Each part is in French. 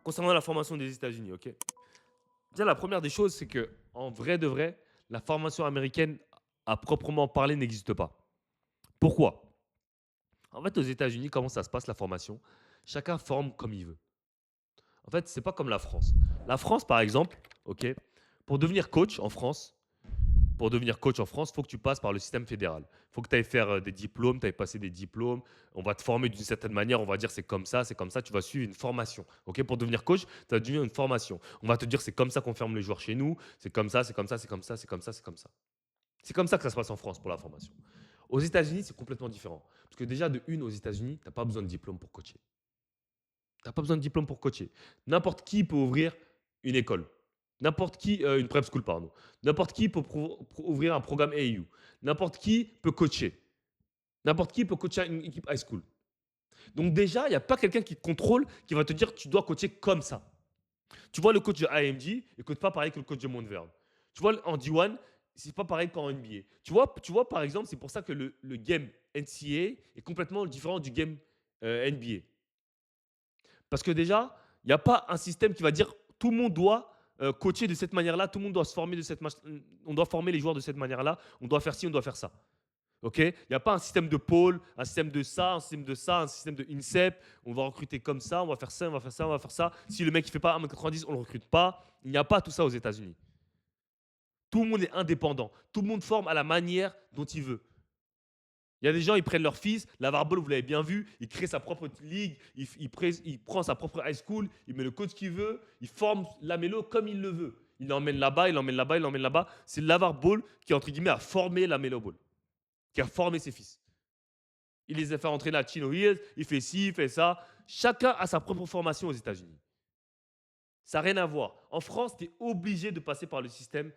concernant la formation des États-Unis, ok. Déjà, la première des choses, c'est que en vrai de vrai, la formation américaine à proprement parler n'existe pas. Pourquoi? En fait, aux États-Unis, comment ça se passe la formation? Chacun forme comme il veut. En fait, c'est pas comme la France. La France, par exemple, ok, pour devenir coach en France, il faut que tu passes par le système fédéral. Il faut que tu ailles faire des diplômes, tu ailles passer des diplômes. On va te former d'une certaine manière. On va dire c'est comme ça, c'est comme ça. Tu vas suivre une formation. Ok, pour devenir coach, tu vas devenir une formation. On va te dire c'est comme ça qu'on forme les joueurs chez nous. C'est comme ça, c'est comme ça, c'est comme ça, c'est comme ça, c'est comme ça. C'est comme ça que ça se passe en France pour la formation. Aux États-Unis, c'est complètement différent. Parce que déjà, de une, aux États-Unis, tu n'as pas besoin de diplôme pour coacher. Tu n'as pas besoin de diplôme pour coacher. N'importe qui peut ouvrir une école. N'importe qui, une prep school, pardon. N'importe qui peut ouvrir un programme AU. N'importe qui peut coacher. N'importe qui peut coacher une équipe high school. Donc déjà, il n'y a pas quelqu'un qui te contrôle, qui va te dire tu dois coacher comme ça. Tu vois le coach de IMG, il ne coach pas pareil que le coach de Montverde. Tu vois en D1, c'est pas pareil qu'en NBA. Tu vois, par exemple, c'est pour ça que le game NCAA est complètement différent du game NBA. Parce que déjà, il n'y a pas un système qui va dire tout le monde doit coacher de cette manière-là, tout le monde doit se former de cette manière, on doit former les joueurs de cette manière-là, on doit faire ci, on doit faire ça. Ok. Il n'y a pas un système de pôle, un système de ça, un système de ça, un système de INSEP. On va recruter comme ça, on va faire ça, on va faire ça, on va faire ça. Si le mec ne fait pas 1,90 m, on ne le recrute pas. Il n'y a pas tout ça aux États-Unis. Tout le monde est indépendant. Tout le monde forme à la manière dont il veut. Il y a des gens, ils prennent leur fils, la Ball, vous l'avez bien vu, il crée sa propre ligue, il prend sa propre high school, il met le coach qu'il veut, il forme Lamelo comme il le veut. Il l'emmène là-bas, il l'emmène là-bas, il l'emmène là-bas. C'est Ball qui, entre guillemets, a formé Lamelo Ball, qui a formé ses fils. Il les a fait entraîner à Chino Hills, il fait ci, il fait ça. Chacun a sa propre formation aux États-Unis. Ça n'a rien à voir. En France, tu es obligé de passer par le système.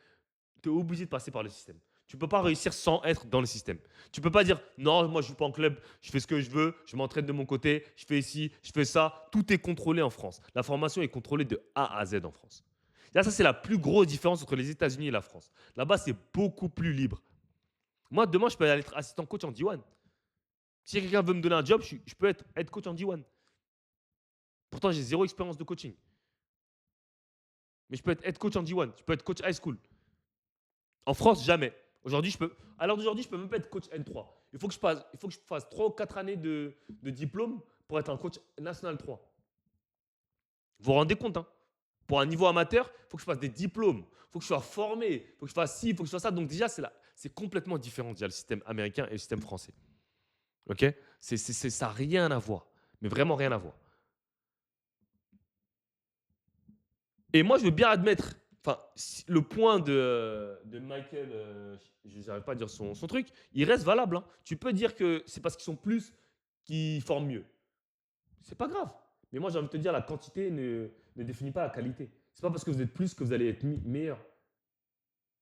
Tu es obligé de passer par le système. Tu ne peux pas réussir sans être dans le système. Tu ne peux pas dire non, moi je joue pas en club, je fais ce que je veux, je m'entraîne de mon côté, je fais ici, je fais ça. Tout est contrôlé en France. La formation est contrôlée de A à Z en France. Là, ça, c'est la plus grosse différence entre les États-Unis et la France. Là-bas, c'est beaucoup plus libre. Moi, demain, je peux aller être assistant coach en D1. Si quelqu'un veut me donner un job, je peux être coach en D1. Pourtant, j'ai zéro expérience de coaching. Mais je peux être coach en D1. Je peux être coach high school. En France, jamais. Aujourd'hui, je peux. À l'heure d'aujourd'hui, je peux même pas être coach N3. Il faut que je fasse 3 ou 4 années de diplôme pour être un coach national 3. Vous vous rendez compte, hein? Pour un niveau amateur, il faut que je fasse des diplômes. Il faut que je sois formé. Il faut que je fasse ci, il faut que je fasse ça. Donc déjà, c'est complètement différent déjà le système américain et le système français. Ok. Ça n'a rien à voir. Mais vraiment rien à voir. Et moi, je veux bien admettre, enfin, le point de Michael, je n'arrive pas à dire son truc, il reste valable, hein. Tu peux dire que c'est parce qu'ils sont plus qui forment mieux. C'est pas grave. Mais moi, j'ai envie de te dire, la quantité ne définit pas la qualité. C'est pas parce que vous êtes plus que vous allez être meilleur.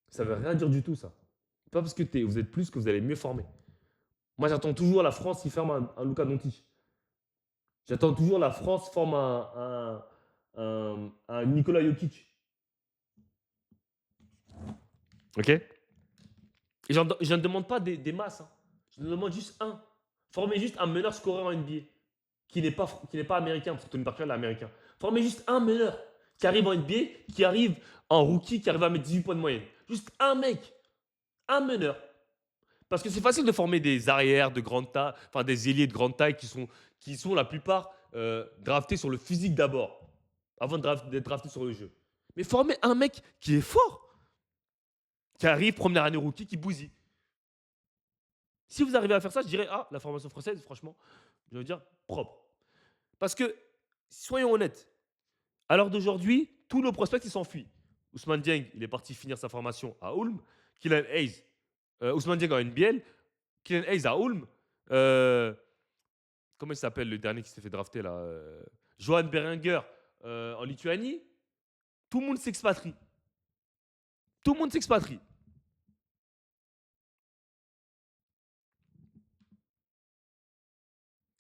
Ça veut rien dire du tout, ça. C'est pas parce que vous êtes plus que vous allez mieux former. Moi, j'attends toujours la France qui forme un Luka Doncic. J'attends toujours la France forme un Nikola Jokic. Ok. Et je ne demande pas des masses, hein. Je demande juste un. Formez juste un meneur scoreur en NBA qui n'est pas américain, parce que Tony Parker est américain. Formez juste un meneur qui arrive en NBA, qui arrive en rookie, qui arrive à mettre 18 points de moyenne. Juste un mec, un meneur. Parce que c'est facile de former des arrières de grande taille, enfin des ailiers de grande taille qui sont la plupart draftés sur le physique d'abord, avant d'être draftés sur le jeu. Mais former un mec qui est fort, qui arrive première année rookie, qui bousille. Si vous arrivez à faire ça, je dirais, ah, la formation française, franchement, je veux dire, propre. Parce que, soyons honnêtes, à l'heure d'aujourd'hui, tous nos prospects, ils s'enfuient. Ousmane Dieng, il est parti finir sa formation à Ulm. Kylian Hayes, Ousmane Dieng en NBL. Kylian Hayes à Ulm. Euh, comment il s'appelle le dernier qui s'est fait drafter là Johan Berenger en Lituanie. Tout le monde s'expatrie. Tout le monde s'expatrie.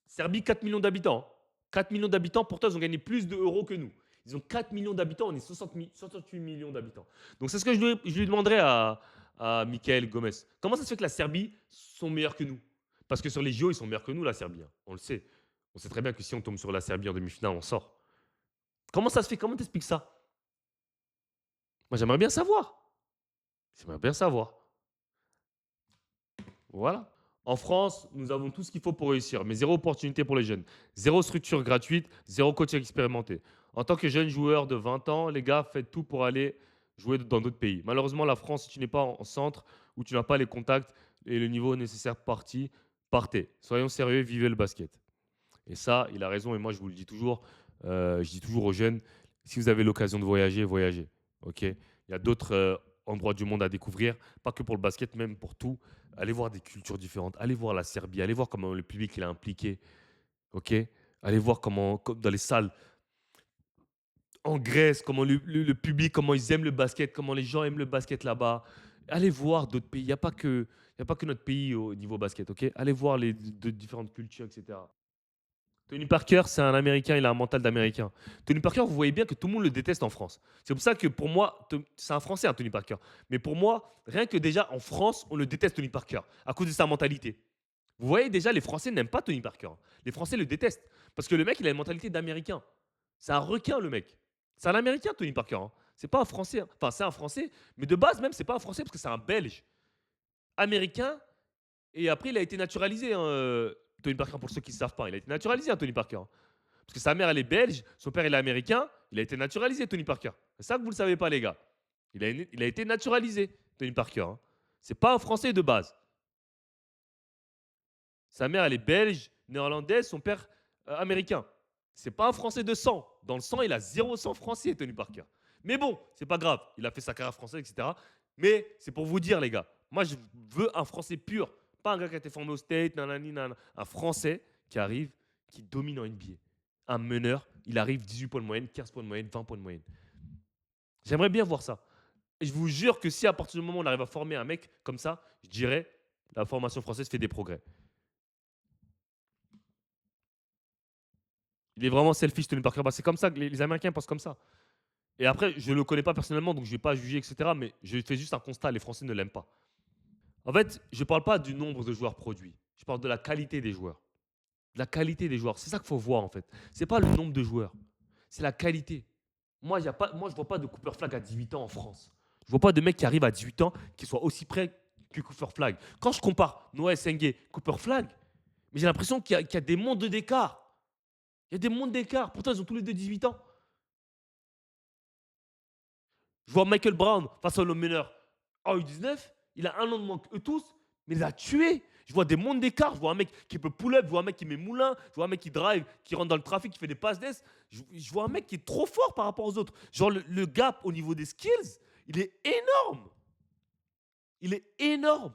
Serbie, 4 millions d'habitants. 4 millions d'habitants, pourtant, ils ont gagné plus d'euros que nous. Ils ont 4 millions d'habitants, on est 68 millions d'habitants. Donc, c'est ce que je lui demanderais à Michael Gomez. Comment ça se fait que la Serbie sont meilleurs que nous? Parce que sur les JO, ils sont meilleurs que nous, la Serbie, hein. On le sait. On sait très bien que si on tombe sur la Serbie en demi-finale, on sort. Comment ça se fait? Comment t'expliques ça? Moi, j'aimerais bien savoir. J'aimerais bien savoir. Voilà. En France, nous avons tout ce qu'il faut pour réussir, mais zéro opportunité pour les jeunes. Zéro structure gratuite, zéro coach expérimenté. En tant que jeune joueur de 20 ans, les gars, faites tout pour aller jouer dans d'autres pays. Malheureusement, la France, si tu n'es pas en centre, où tu n'as pas les contacts et le niveau nécessaire partez. Soyons sérieux, vivez le basket. Et ça, il a raison, et moi, je vous le dis toujours, je dis toujours aux jeunes, si vous avez l'occasion de voyager, voyagez. Ok. Il y a d'autres endroits du monde à découvrir, pas que pour le basket, même pour tout. Allez voir des cultures différentes, allez voir la Serbie, allez voir comment le public il est impliqué. Ok. Allez voir comment, comme dans les salles en Grèce, comment le public, comment ils aiment le basket, comment les gens aiment le basket là-bas. Allez voir d'autres pays. Il y a pas que notre pays au niveau basket. Ok. Allez voir les différentes cultures, etc. Tony Parker, c'est un Américain, il a un mental d'Américain. Tony Parker, vous voyez bien que tout le monde le déteste en France. C'est pour ça que pour moi, c'est un Français, hein, Tony Parker. Mais pour moi, rien que déjà en France, on le déteste, Tony Parker, à cause de sa mentalité. Vous voyez déjà, les Français n'aiment pas Tony Parker. Les Français le détestent. Parce que le mec, il a une mentalité d'Américain. C'est un requin, le mec. C'est un Américain, Tony Parker. Hein. C'est pas un Français. Hein. Enfin, c'est un Français, mais de base même, c'est pas un Français parce que c'est un Belge. Américain, et après, il a été naturalisé, hein, Tony Parker, pour ceux qui ne savent pas. Il a été naturalisé, hein, Tony Parker. Parce que sa mère, elle est belge, son père, il est américain. Il a été naturalisé, Tony Parker. C'est ça que vous ne le savez pas, les gars. Il a été naturalisé, Tony Parker. Hein. C'est pas un Français de base. Sa mère, elle est belge, néerlandaise, son père, américain. C'est pas un Français de sang. Dans le sang, il a 0 sang français, Tony Parker. Mais bon, c'est pas grave. Il a fait sa carrière française, etc. Mais c'est pour vous dire, les gars, moi, je veux un Français pur. Pas un gars qui a été formé au State, nanani, nanana. Un Français qui arrive, qui domine en NBA. Un meneur, il arrive 18 points de moyenne, 15 points de moyenne, 20 points de moyenne. J'aimerais bien voir ça. Et je vous jure que si à partir du moment où on arrive à former un mec comme ça, je dirais la formation française fait des progrès. Il est vraiment selfish, Tony Parker. Bah, c'est comme ça que les Américains pensent comme ça. Et après, je ne le connais pas personnellement, donc je ne vais pas juger, etc. Mais je fais juste un constat, les Français ne l'aiment pas. En fait, je ne parle pas du nombre de joueurs produits. Je parle de la qualité des joueurs. De la qualité des joueurs. C'est ça qu'il faut voir, en fait. Ce n'est pas le nombre de joueurs. C'est la qualité. Moi, je ne vois pas de Cooper Flag à 18 ans en France. Je ne vois pas de mec qui arrive à 18 ans qui soit aussi près que Cooper Flag. Quand je compare Noah Sengue, Cooper Flag, mais j'ai l'impression qu'il y a des mondes d'écart. Il y a des mondes d'écart. Pourtant, ils ont tous les deux 18 ans. Je vois Michael Brown face à l'homme meneur en U19. Il a un an de manque, eux tous, mais il les a tués. Je vois des mondes d'écart. Je vois un mec qui peut pull-up. Je vois un mec qui met moulin. Je vois un mec qui drive, qui rentre dans le trafic, qui fait des passes d'ess. Je vois un mec qui est trop fort par rapport aux autres. Genre, le gap au niveau des skills, il est énorme. Il est énorme.